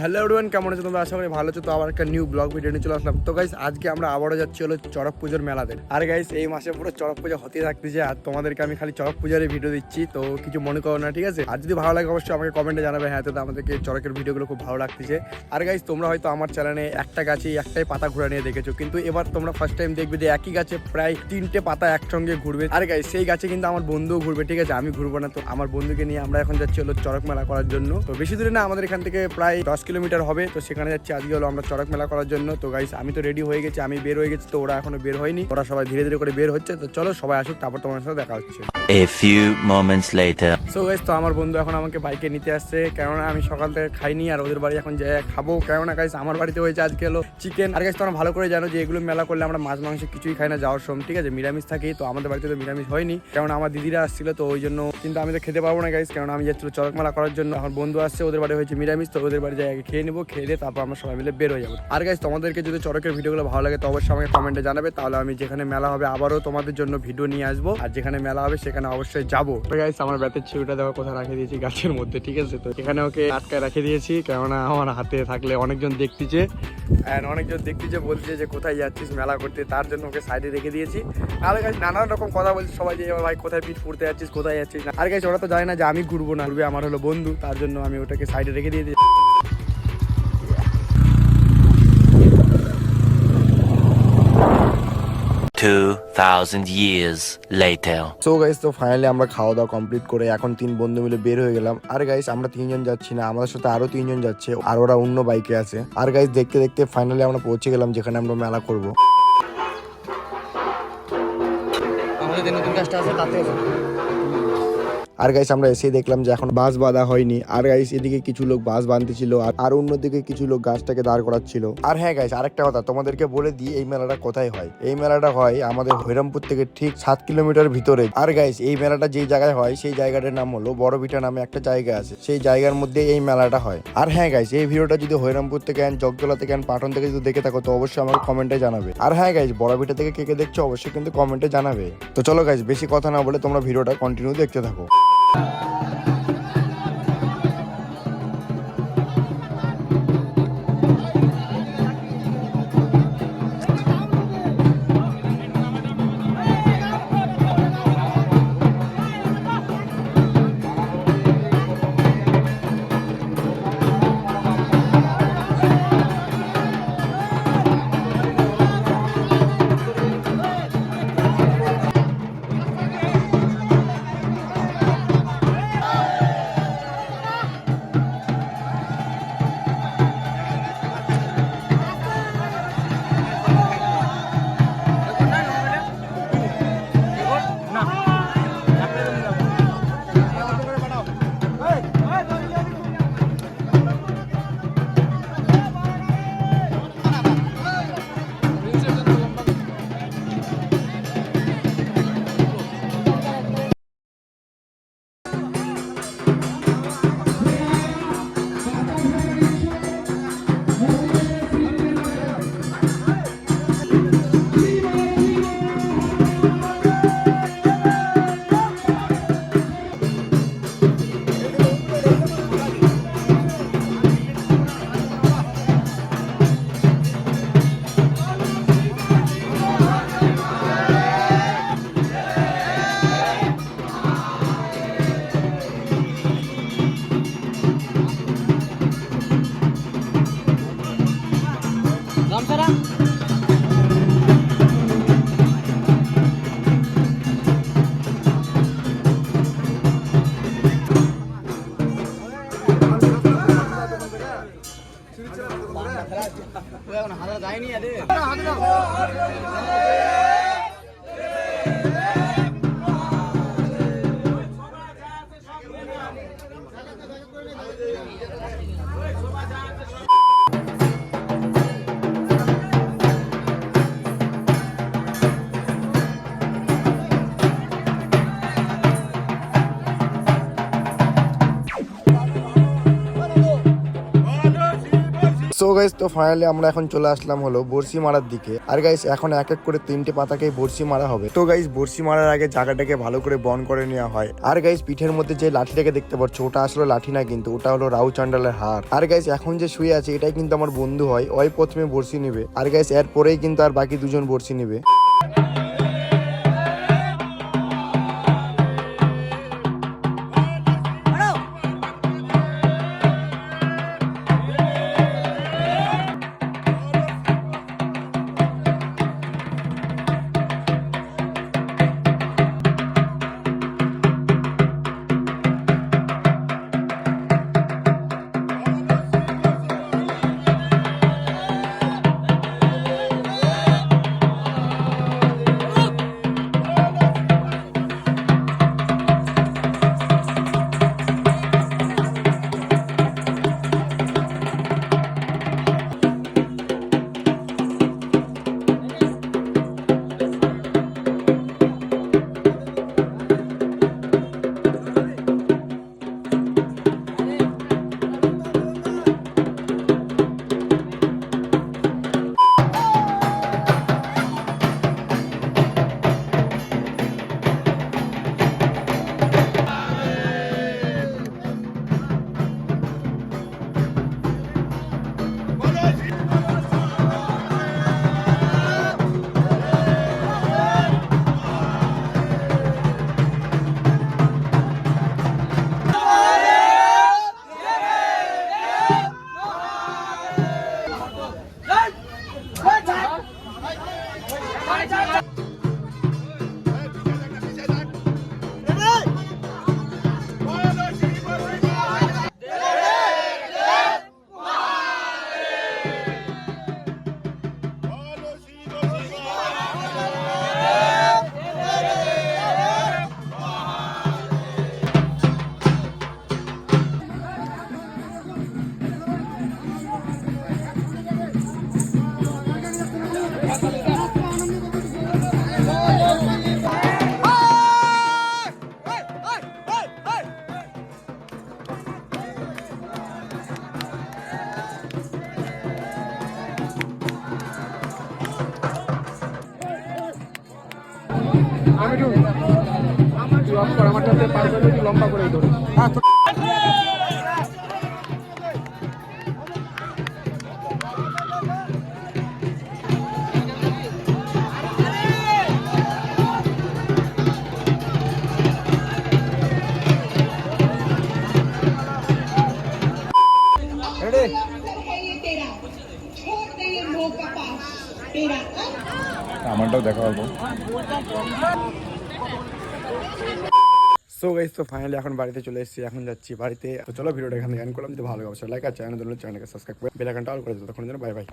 Hello everyone, কেমন আছো তোমরা? আশা করি ভালো আছো। তো আবার একটা নিউ ব্লগ ভিডিও নিয়ে চলে আসলাম। তো গাইস আজকে আমরা আবারও যাচ্ছি হলো চড়ক পুজোর মেলাতে। আর গাইস এই মাসে পুরো চড়ক পুজো হতে থাকতেছে, আর তোমাদেরকে আমি খালি চড়ক পূজার ভিডিও দিচ্ছি, তো কিছু মনে করো না, ঠিক আছে? আর যদি ভালো লাগে অবশ্যই আমাকে কমেন্টে জানাবে। হ্যাঁ, তো আমাদেরকে চড়কের ভিডিওগুলো খুব ভালো লাগতেছে। আর গাইস তোমরা হয়তো আমার চ্যানেলে একটা গাছে একটাই পাতা ঘোরা নিয়ে দেখেছো, কিন্তু এবার তোমরা ফার্স্ট টাইম দেখবে যে একই গাছে প্রায় 3টে পাতা একসঙ্গে ঘুরবে। আর গাইস সেই গাছে কিন্তু আমার বন্ধুও ঘুরবে, ঠিক আছে? আমি ঘুরবো না। তো আমার বন্ধুকে নিয়ে আমরা এখন যাচ্ছি হলো চড়ক মেলা করার জন্য। তো বেশি দূরে না, আমাদের এখান থেকে প্রায় 10 কিলোমিটার হবে। তো সেখানে যাচ্ছি আজকে হলো আমরা চড়ক মেলা করার জন্য। তো গাইস আমি তো রেডি হয়ে গেছি, আমি বের হয়ে গেছি, তো ওরা এখনো বের হয়নি। ওরা সবাই ধীরে ধীরে করে বের হচ্ছে। তো চলো সবাই আসুক, তারপর তোমার সাথে দেখা হচ্ছে। A few moments later. So guys, তো আমার বন্ধু এখন আমাকে বাইকে নিতে আসছে, কেননা আমি সকাল থেকে খাইনি, আর ওদের বাড়ি এখন যাই খাবো। কেননা গাইস আমার বাড়িতে হয়েছে আজকে হলো চিকেন। আর গাইস তোমরা ভালো করে জানো যে এগুলো মেলা করলে আমরা মাছ মাংস কিছুই খাই না যাওয়ার সময়, ঠিক আছে? নিরামিষ থাকি। তো আমাদের বাড়িতে তো নিরামিষ হয়নি, কেননা আমার দিদিরা আসছিল, তো ওই জন্য। কিন্তু আমি তো খেতে পারবো না গাইস, কেননা আমি যাচ্ছিল চড়ক মেলা করার জন্য। আমার বন্ধু আসছে, ওদের বাড়ি হয়েছে নিরামিষ, তো ওদের বাড়ি যাই আগে খেয়ে নেবো, খেয়ে দিয়ে তারপর আমরা সবাই মিলে বের হয়ে যাবো। আর গাইস তোমাদেরকে যদি চড়কের ভিডিওগুলো ভালো লাগে তো অবশ্যই আমাকে কমেন্টে জানাবে, তাহলে আমি যেখানে মেলা হবে আবারও তোমাদের জন্য ভিডিও নিয়ে আসবো, আর যেখানে মেলা হবে সেখানে অবশ্যই যাবো। তো গাইস আমার ব্যাতের ছবিটা দেখো কোথায় রাখে দিয়েছি, গাছের মধ্যে, ঠিক আছে? তো এখানে ওকে আটকায় রেখে দিয়েছি, কেননা আমার হাতে থাকলে অনেকজন দেখতেছে, অ্যান্ড অনেকজন দেখতেছে, বলছে যে কোথায় যাচ্ছিস মেলা করতে, তার জন্য ওকে সাইডে রেখে দিয়েছি। আর গাইস নানান রকম কথা বলছে সবাই যে ভাই কোথায় পিঠ ফুটতে যাচ্ছিস, কোথায় যাচ্ছিস না। আর গাইস ওরা তো জানে না যে আমি ঘুরবো না, ঘুরবে আমার হলো বন্ধু, তার জন্য আমি ওটাকে সাইডে রেখে দিয়েছি। 2000 years later. সো গাইস, তো ফাইনালি আমরা খাওয়া দাওয়া কমপ্লিট করে এখন 3 বন্ধু মিলে বের হয়ে গেলাম। আর গাইস আমরা 3জন যাচ্ছি না, আমাদের সাথে আরো 3জন যাচ্ছে, আর ওরা অন্য বাইকে আছে। আর গাইস দেখতে দেখতে ফাইনালি আমরা পৌঁছে গেলাম যেখানে আমরা মেলা করব। আমাদের যে নতুন কাজটা আছে তাতে আর গাইস আমরা এসে দেখলাম যে এখন বাস বাঁধা হয়নি। আর গাইস এদিকে কিছু লোক বাস বাঁধতেছিল, আর অন্যদিকে কিছু লোক গাছটাকে দাঁড় করাচ্ছিল। আর হ্যাঁ গাইস আরেকটা কথা তোমাদেরকে বলে দিই, এই মেলাটা কোথায় হয়। এই মেলাটা হয় আমাদের হরিরামপুর থেকে ঠিক 7 কিলোমিটার ভিতরে। আর গাইস এই মেলাটা যেই জায়গায় হয় সেই জায়গাটার নাম হলো বড়ভিটা নামে একটা জায়গা আছে, সেই জায়গার মধ্যে এই মেলাটা হয়। আর হ্যাঁ গাইস এই ভিডিওটা যদি হরিরামপুর থেকে জগদলা থেকে পাটন থেকে যদি দেখে থাকো তো অবশ্যই আমাকে কমেন্টে জানাবে। আর হ্যাঁ গাইস বড়ভিটা থেকে কে কে দেখছো অবশ্যই কিন্তু কমেন্টে জানাবে। তো চলো গাইস বেশি কথা না বলে তোমরা ভিডিওটা কন্টিনিউ দেখতে থাকো। সো সো গাইস, তো ফাইনালি আমরা এখন চলে আসলাম হলো বড়শি মারার দিকে। আর গাইস এখন এক এক করে 3টে পাতাকেই বড়শি মারা হবে। তো গাইস বড়শি মারার আগে জায়গাটাকে ভালো করে বন করে নেওয়া হয়। আর গাইস পিঠের মধ্যে যে লাঠিটাকে দেখতে পাচ্ছ, ওটা আসলে লাঠি না, কিন্তু ওটা হলো রাউ চান্ডালের হার। আর গাইস এখন যে শুয়ে আছে এটাই কিন্তু আমার বন্ধু হয়, ওই প্রথমে বড়শি নেবে। আর গাইস এর পরেই কিন্তু আর বাকি দুজন বড়শি নেবে। লম্বা করে ধরে আমারটাও দেখা পাবো। সো গাইস, তো ফাইনালি এখন বাড়িতে চলে এসেছি, এখন যাচ্ছি বাড়িতে। তো চলো ভিডিওটা এখানে এন্ড করলাম। যদি ভালো অবশ্যই লাইক আর চ্যানেলকে সাবস্ক্রাইব করে বেল আইকনটা অল করে দিও। তখন বাই বাই।